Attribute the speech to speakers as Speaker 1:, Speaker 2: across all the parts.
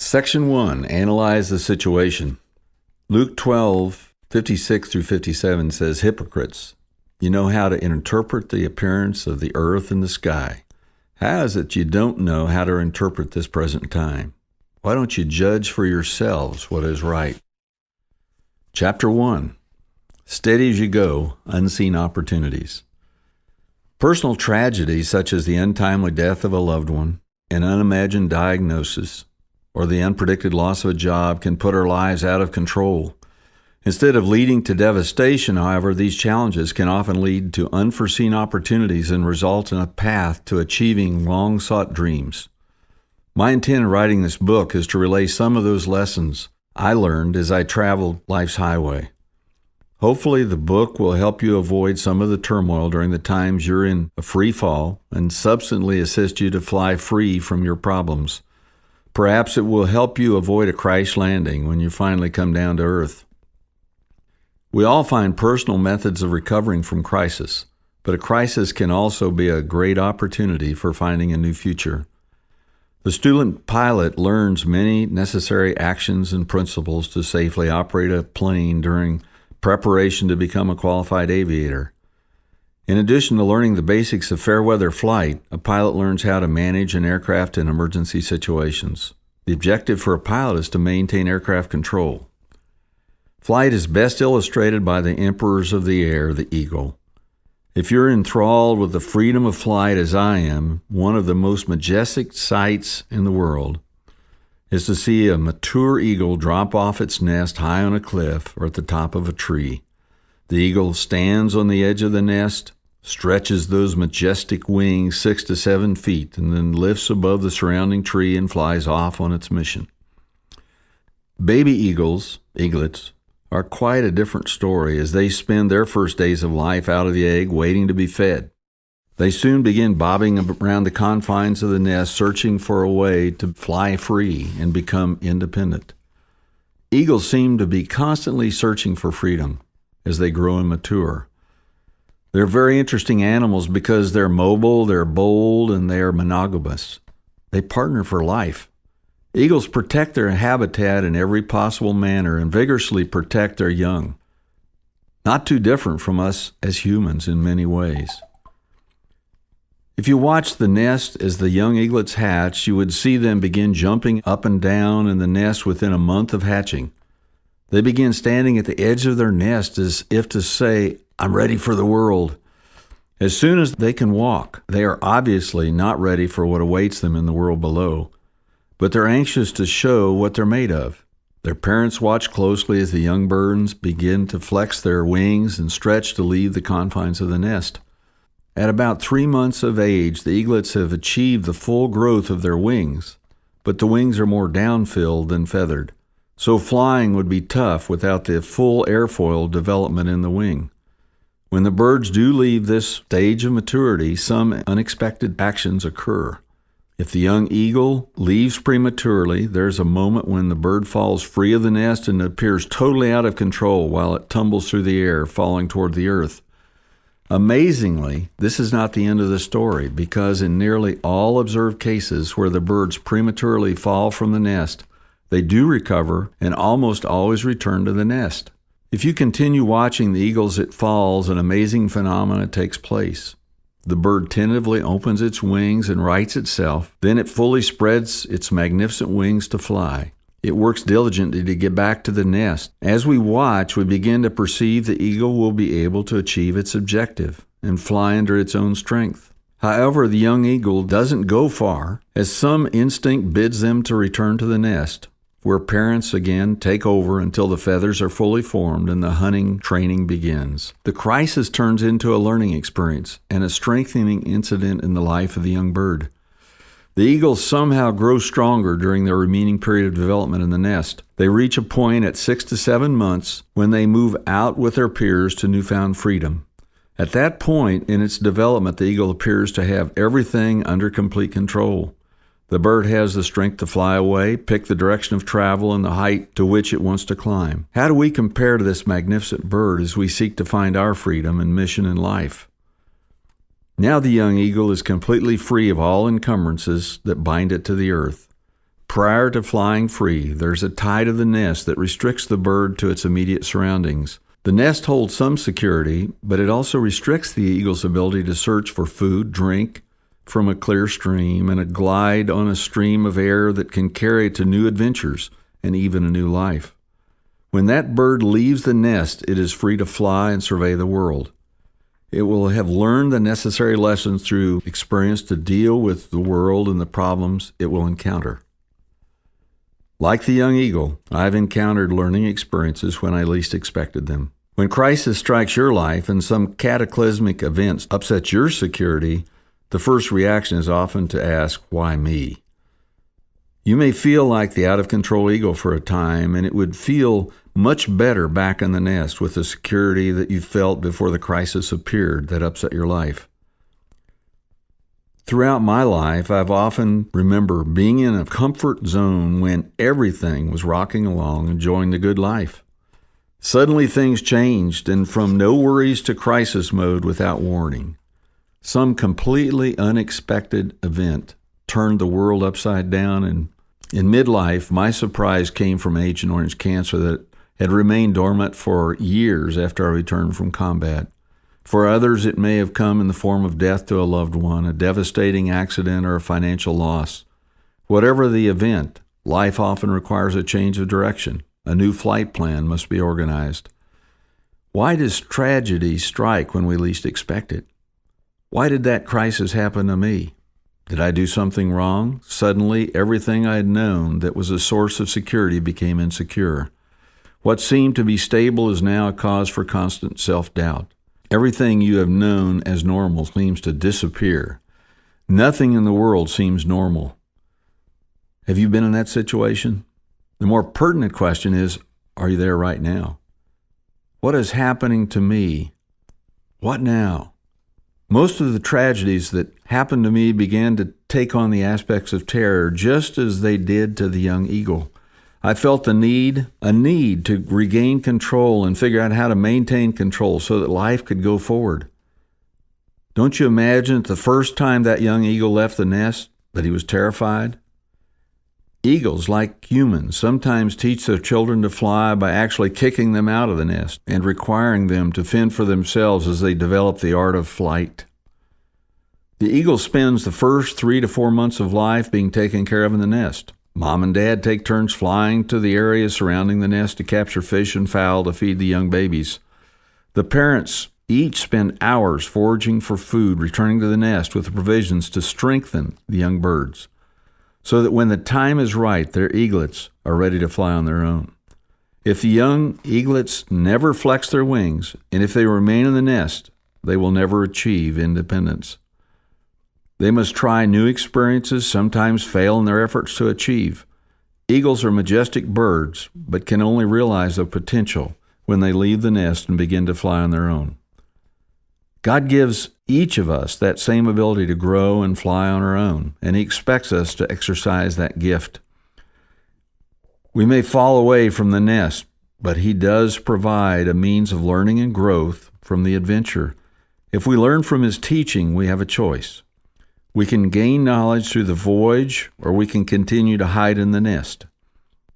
Speaker 1: Section 1. Analyze the situation. Luke 12:56 through 57 says, "Hypocrites, you know how to interpret the appearance of the earth and the sky. How is it you don't know how to interpret this present time? Why don't you judge for yourselves what is right?" Chapter 1. Steady as you go, unseen opportunities. Personal tragedies such as the untimely death of a loved one, an unimagined diagnosis, or the unpredicted loss of a job can put our lives out of control. Instead of leading to devastation, however, these challenges can often lead to unforeseen opportunities and result in a path to achieving long-sought dreams. My intent in writing this book is to relay some of those lessons I learned as I traveled life's highway. Hopefully, the book will help you avoid some of the turmoil during the times you're in a free fall and subsequently assist you to fly free from your problems. Perhaps it will help you avoid a crash landing when you finally come down to earth. We all find personal methods of recovering from crisis, but a crisis can also be a great opportunity for finding a new future. The student pilot learns many necessary actions and principles to safely operate a plane during preparation to become a qualified aviator. In addition to learning the basics of fair weather flight, a pilot learns how to manage an aircraft in emergency situations. The objective for a pilot is to maintain aircraft control. Flight is best illustrated by the emperors of the air, the eagle. If you're enthralled with the freedom of flight as I am, one of the most majestic sights in the world is to see a mature eagle drop off its nest high on a cliff or at the top of a tree. The eagle stands on the edge of the nest, stretches those majestic wings 6 to 7 feet, and then lifts above the surrounding tree and flies off on its mission. Baby eagles, eaglets, are quite a different story as they spend their first days of life out of the egg waiting to be fed. They soon begin bobbing around the confines of the nest, searching for a way to fly free and become independent. Eagles seem to be constantly searching for freedom as they grow and mature. They're very interesting animals because they're mobile, they're bold, and they are monogamous. They partner for life. Eagles protect their habitat in every possible manner and vigorously protect their young. Not too different from us as humans in many ways. If you watch the nest as the young eaglets hatch, you would see them begin jumping up and down in the nest within a month of hatching. They begin standing at the edge of their nest as if to say, "I'm ready for the world." As soon as they can walk, they are obviously not ready for what awaits them in the world below, but they're anxious to show what they're made of. Their parents watch closely as the young birds begin to flex their wings and stretch to leave the confines of the nest. At about 3 months of age, the eaglets have achieved the full growth of their wings, but the wings are more down-filled than feathered. So flying would be tough without the full airfoil development in the wing. When the birds do leave this stage of maturity, some unexpected actions occur. If the young eagle leaves prematurely, there's a moment when the bird falls free of the nest and appears totally out of control while it tumbles through the air, falling toward the earth. Amazingly, this is not the end of the story, because in nearly all observed cases where the birds prematurely fall from the nest, they do recover and almost always return to the nest. If you continue watching the eagle as it falls, an amazing phenomenon takes place. The bird tentatively opens its wings and rights itself. Then it fully spreads its magnificent wings to fly. It works diligently to get back to the nest. As we watch, we begin to perceive the eagle will be able to achieve its objective and fly under its own strength. However, the young eagle doesn't go far, as some instinct bids them to return to the nest, where parents again take over until the feathers are fully formed and the hunting training begins. The crisis turns into a learning experience and a strengthening incident in the life of the young bird. The eagles somehow grow stronger during their remaining period of development in the nest. They reach a point at 6 to 7 months when they move out with their peers to newfound freedom. At that point in its development, the eagle appears to have everything under complete control. The bird has the strength to fly away, pick the direction of travel, and the height to which it wants to climb. How do we compare to this magnificent bird as we seek to find our freedom and mission in life? Now the young eagle is completely free of all encumbrances that bind it to the earth. Prior to flying free, there's a tie to the nest that restricts the bird to its immediate surroundings. The nest holds some security, but it also restricts the eagle's ability to search for food, drink from a clear stream, and a glide on a stream of air that can carry it to new adventures and even a new life. When that bird leaves the nest, it is free to fly and survey the world. It will have learned the necessary lessons through experience to deal with the world and the problems it will encounter. Like the young eagle, I've encountered learning experiences when I least expected them. When crisis strikes your life and some cataclysmic event upsets your security, the first reaction is often to ask, why me? You may feel like the out-of-control eagle for a time, and it would feel much better back in the nest with the security that you felt before the crisis appeared that upset your life. Throughout my life, I've often remember being in a comfort zone when everything was rocking along, enjoying the good life. Suddenly things changed, and from no worries to crisis mode without warning. Some completely unexpected event turned the world upside down, and in midlife, my surprise came from Agent Orange cancer that had remained dormant for years after I returned from combat. For others, it may have come in the form of death to a loved one, a devastating accident, or a financial loss. Whatever the event, life often requires a change of direction. A new flight plan must be organized. Why does tragedy strike when we least expect it? Why did that crisis happen to me? Did I do something wrong? Suddenly, everything I had known that was a source of security became insecure. What seemed to be stable is now a cause for constant self-doubt. Everything you have known as normal seems to disappear. Nothing in the world seems normal. Have you been in that situation? The more pertinent question is, are you there right now? What is happening to me? What now? Most of the tragedies that happened to me began to take on the aspects of terror, just as they did to the young eagle. I felt a need to regain control and figure out how to maintain control so that life could go forward. Don't you imagine the first time that young eagle left the nest that he was terrified? Eagles, like humans, sometimes teach their children to fly by actually kicking them out of the nest and requiring them to fend for themselves as they develop the art of flight. The eagle spends the first 3 to 4 months of life being taken care of in the nest. Mom and Dad take turns flying to the area surrounding the nest to capture fish and fowl to feed the young babies. The parents each spend hours foraging for food, returning to the nest with the provisions to strengthen the young birds, so that when the time is right, their eaglets are ready to fly on their own. If the young eaglets never flex their wings, and if they remain in the nest, they will never achieve independence. They must try new experiences, sometimes fail in their efforts to achieve. Eagles are majestic birds, but can only realize their potential when they leave the nest and begin to fly on their own. God gives each of us that same ability to grow and fly on our own, and He expects us to exercise that gift. We may fall away from the nest, but He does provide a means of learning and growth from the adventure. If we learn from His teaching, we have a choice. We can gain knowledge through the voyage, or we can continue to hide in the nest.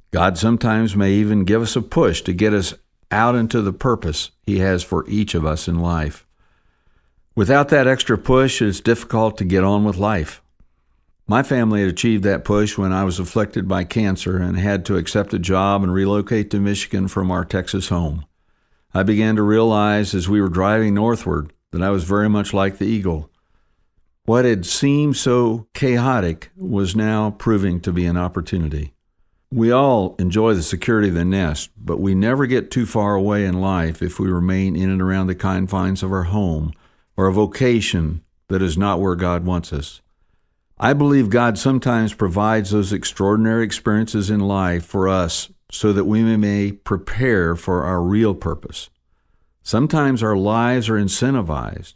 Speaker 1: God sometimes may even give us a push to get us out into the purpose He has for each of us in life. Without that extra push, it's difficult to get on with life. My family had achieved that push when I was afflicted by cancer and had to accept a job and relocate to Michigan from our Texas home. I began to realize as we were driving northward that I was very much like the eagle. What had seemed so chaotic was now proving to be an opportunity. We all enjoy the security of the nest, but we never get too far away in life if we remain in and around the confines of our home or a vocation that is not where God wants us. I believe God sometimes provides those extraordinary experiences in life for us so that we may prepare for our real purpose. Sometimes our lives are incentivized,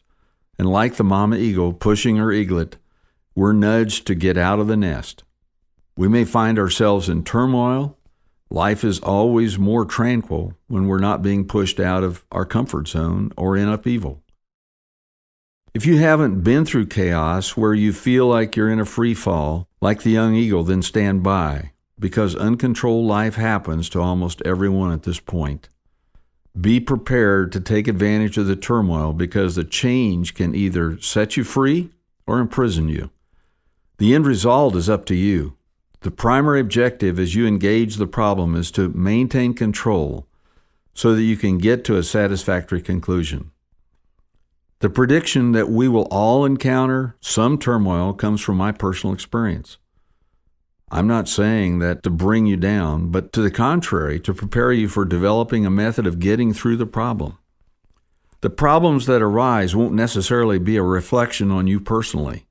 Speaker 1: and like the mama eagle pushing her eaglet, we're nudged to get out of the nest. We may find ourselves in turmoil. Life is always more tranquil when we're not being pushed out of our comfort zone or in upheaval. If you haven't been through chaos where you feel like you're in a free fall, like the young eagle, then stand by, because uncontrolled life happens to almost everyone at this point. Be prepared to take advantage of the turmoil, because the change can either set you free or imprison you. The end result is up to you. The primary objective as you engage the problem is to maintain control so that you can get to a satisfactory conclusion. The prediction that we will all encounter some turmoil comes from my personal experience. I'm not saying that to bring you down, but to the contrary, to prepare you for developing a method of getting through the problem. The problems that arise won't necessarily be a reflection on you personally.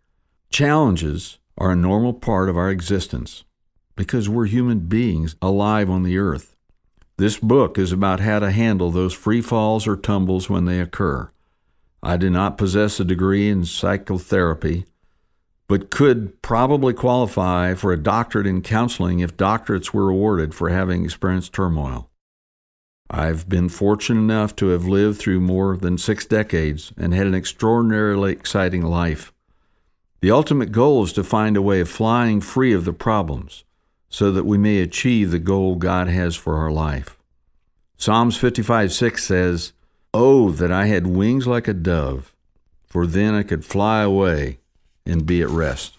Speaker 1: Challenges are a normal part of our existence because we're human beings alive on the earth. This book is about how to handle those free falls or tumbles when they occur. I do not possess a degree in psychotherapy, but could probably qualify for a doctorate in counseling if doctorates were awarded for having experienced turmoil. I've been fortunate enough to have lived through more than 6 decades and had an extraordinarily exciting life. The ultimate goal is to find a way of flying free of the problems so that we may achieve the goal God has for our life. Psalms 55:6 says, "Oh, that I had wings like a dove, for then I could fly away and be at rest."